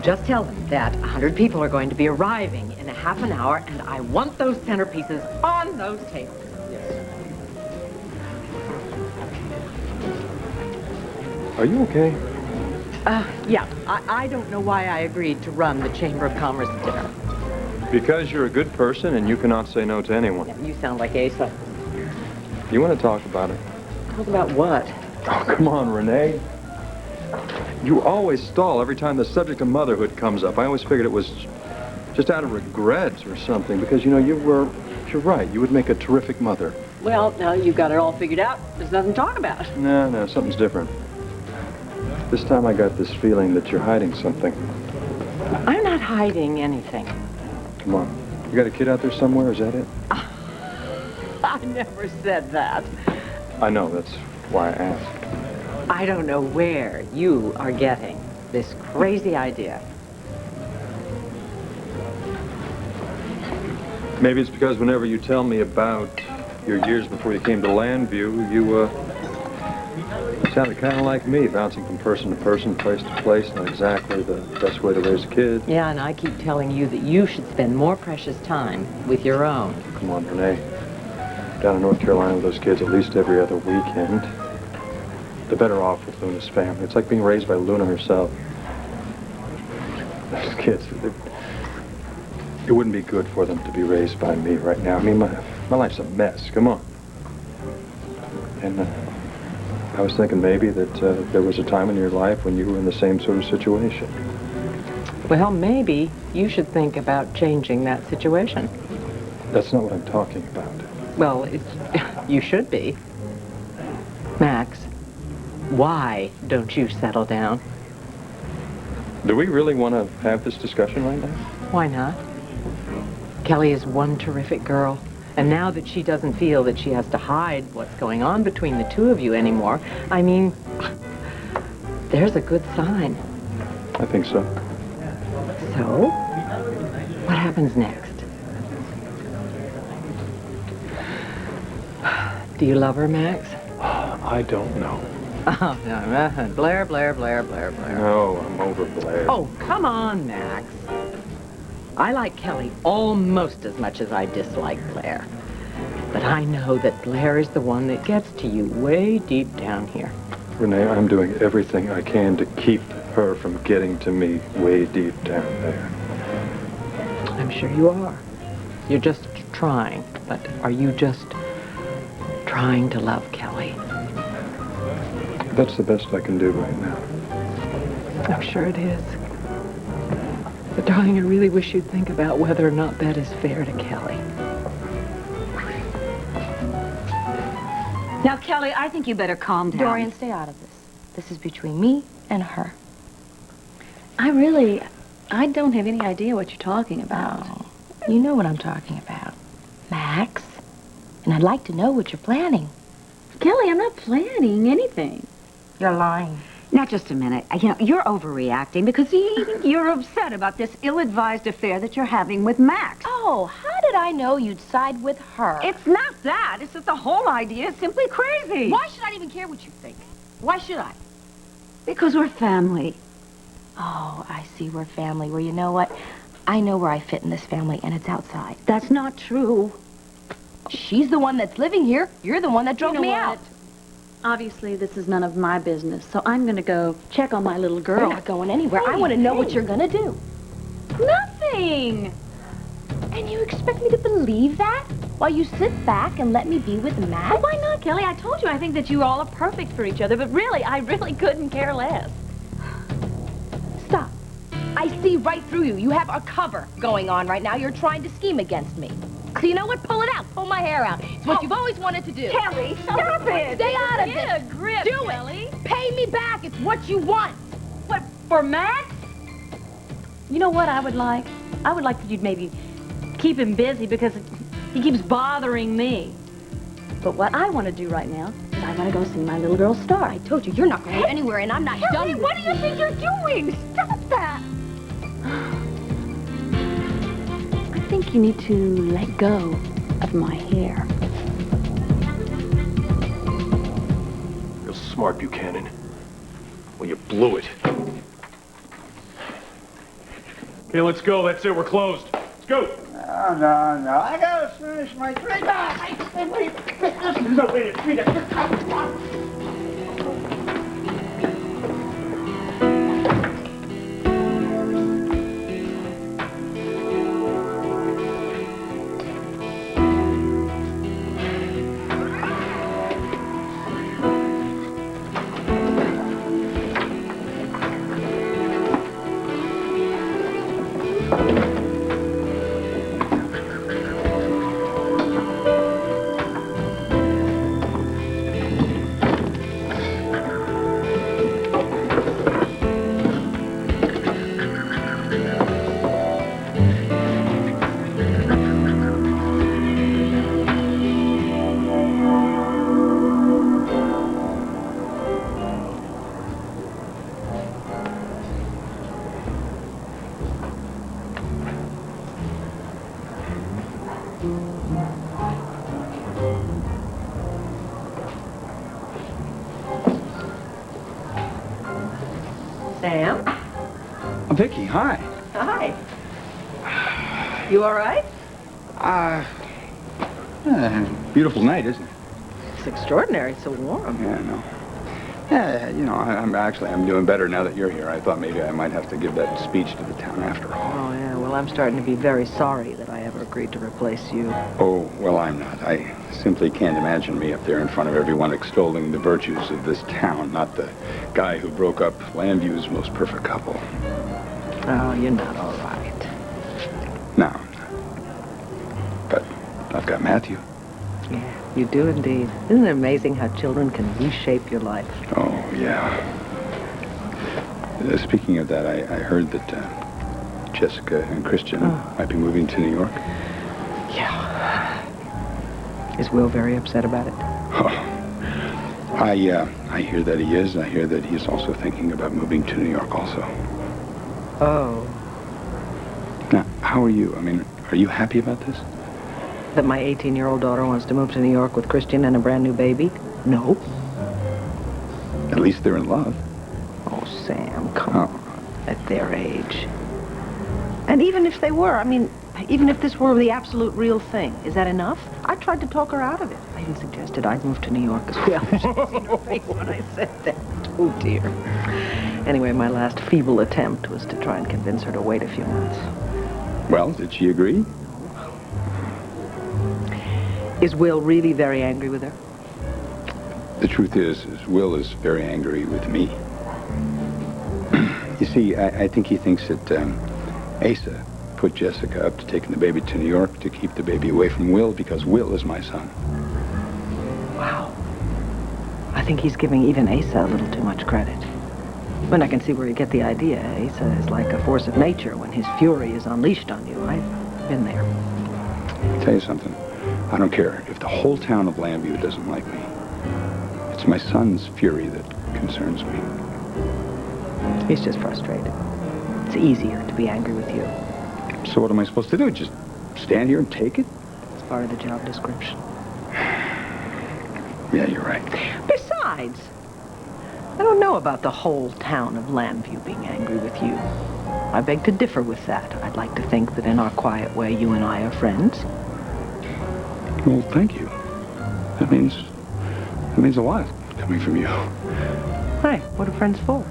Just tell them that 100 people are going to be arriving in a half an hour, and I want those centerpieces on those tables. Are you okay? Yeah. I don't know why I agreed to run the Chamber of Commerce dinner. Because you're a good person and you cannot say no to anyone. Yeah, you sound like Asa. You want to talk about it? Talk about what? Oh, come on, Renee. You always stall every time the subject of motherhood comes up. I always figured it was just out of regret or something, because, you know, you're right. You would make a terrific mother. Well, now you've got it all figured out. There's nothing to talk about. No, something's different. This time I got this feeling that you're hiding something. I'm not hiding anything. Come on. You got a kid out there somewhere? Is that it? I never said that. I know. That's why I asked. I don't know where you are getting this crazy idea. Maybe it's because whenever you tell me about your years before you came to Landview, you sounded kind of like me, bouncing from person to person, place to place, not exactly the best way to raise a kid. Yeah, and I keep telling you that you should spend more precious time with your own. Come on, Renee. Down in North Carolina with those kids at least every other weekend. They're better off with Luna's family. It's like being raised by Luna herself. Those kids, it wouldn't be good for them to be raised by me right now. I mean, my life's a mess. Come on. And I was thinking maybe that there was a time in your life when you were in the same sort of situation. Well, maybe you should think about changing that situation. That's not what I'm talking about. Well, you should be. Max, why don't you settle down? Do we really want to have this discussion right now? Why not? Kelly is one terrific girl. And now that she doesn't feel that she has to hide what's going on between the two of you anymore, I mean, there's a good sign. I think so. So, what happens next? Do you love her, Max? I don't know. Oh, no, Blair. No, I'm over Blair. Oh, come on, Max. I like Kelly almost as much as I dislike Blair. But I know that Blair is the one that gets to you way deep down here. Renee, I'm doing everything I can to keep her from getting to me way deep down there. I'm sure you are. You're just trying. But are you just trying to love Kelly? That's the best I can do right now. I'm sure it is. But darling, I really wish you'd think about whether or not that is fair to Kelly. Now, Kelly, I think you better calm down. Dorian, stay out of this. This is between me and her. I don't have any idea what you're talking about. Oh, you know what I'm talking about. Max. And I'd like to know what you're planning. Kelly, I'm not planning anything. You're lying. Now, just a minute. You know, you're overreacting because you're upset about this ill-advised affair that you're having with Max. Oh, how did I know you'd side with her? It's not that. It's that the whole idea is simply crazy. Why should I even care what you think? Why should I? Because we're family. Oh, I see, we're family. Well, you know what? I know where I fit in this family, and it's outside. That's not true. She's the one that's living here. You're the one that drove me out. Obviously, this is none of my business, so I'm going to go check on my little girl. You're not going anywhere. I want to know what you're going to do. Nothing! And you expect me to believe that? While you sit back and let me be with Max? Oh, why not, Kelly? I told you I think that you all are perfect for each other, but really, I really couldn't care less. Stop. I see right through you. You have a cover going on right now. You're trying to scheme against me. So you know what? Pull it out. Pull my hair out. It's what you've always wanted to do. Kelly, stop it! Stay out of Get this. a grip, Do Kelly. it. Pay me back. It's what you want. What, for Max? You know what I would like? I would like for you to maybe keep him busy because he keeps bothering me. But what I want to do right now is I want to go see my little girl Star. I told you, you're not going anywhere, and I'm not Kelly, done. what do you think you're doing? Stop that! I think you need to let go of my hair. Real smart, Buchanan. Well, you blew it. Okay, let's go. That's it. We're closed. Let's go. No, no, no. I gotta finish my drink. Wait. Listen, no, wait. Come on. Sam? Vicky, hi. Hi. You all right? Beautiful night, isn't it? It's extraordinary. So warm. Yeah, I know. Yeah, you know, I'm doing better now that you're here. I thought maybe I might have to give that speech to the town after all. Oh, yeah. Well, I'm starting to be very sorry that I ever agreed to replace you. Oh, well, I'm not. I simply can't imagine me up there in front of everyone extolling the virtues of this town, not the guy who broke up Landview's most perfect couple. Oh, you're not all right. No, I'm not. But I've got Matthew. Yeah, you do indeed. Isn't it amazing how children can reshape your life? Oh, yeah. Speaking of that, I heard that Jessica and Christian might be moving to New York. Yeah. Is Will very upset about it? Oh. I hear that he is, and I hear that he's also thinking about moving to New York also. Oh. Now, how are you? I mean, are you happy about this? That my 18-year-old daughter wants to move to New York with Christian and a brand new baby? No. At least they're in love. Oh, Sam, come on. At their age. And even if they were, I mean, even if this were the absolute real thing, is that enough? I tried to talk her out of it. I even suggested I'd move to New York as well. She'd seen her face when I said that. Oh, dear. Anyway, my last feeble attempt was to try and convince her to wait a few months. Well, did she agree? Is Will really very angry with her? The truth is Will is very angry with me. You see, I think he thinks that Asa put Jessica up to taking the baby to New York to keep the baby away from Will because Will is my son. Wow. I think he's giving even Asa a little too much credit. But I can see where you get the idea. Asa is like a force of nature when his fury is unleashed on you. I've been there. I'll tell you something. I don't care if the whole town of Landview doesn't like me. It's my son's fury that concerns me. He's just frustrated. It's easier to be angry with you. So what am I supposed to do? Just stand here and take it? It's part of the job description. Yeah, you're right. Besides, I don't know about the whole town of Landview being angry with you. I beg to differ with that. I'd like to think that in our quiet way, you and I are friends. Well, thank you. That means a lot coming from you. Hey, what are friends for?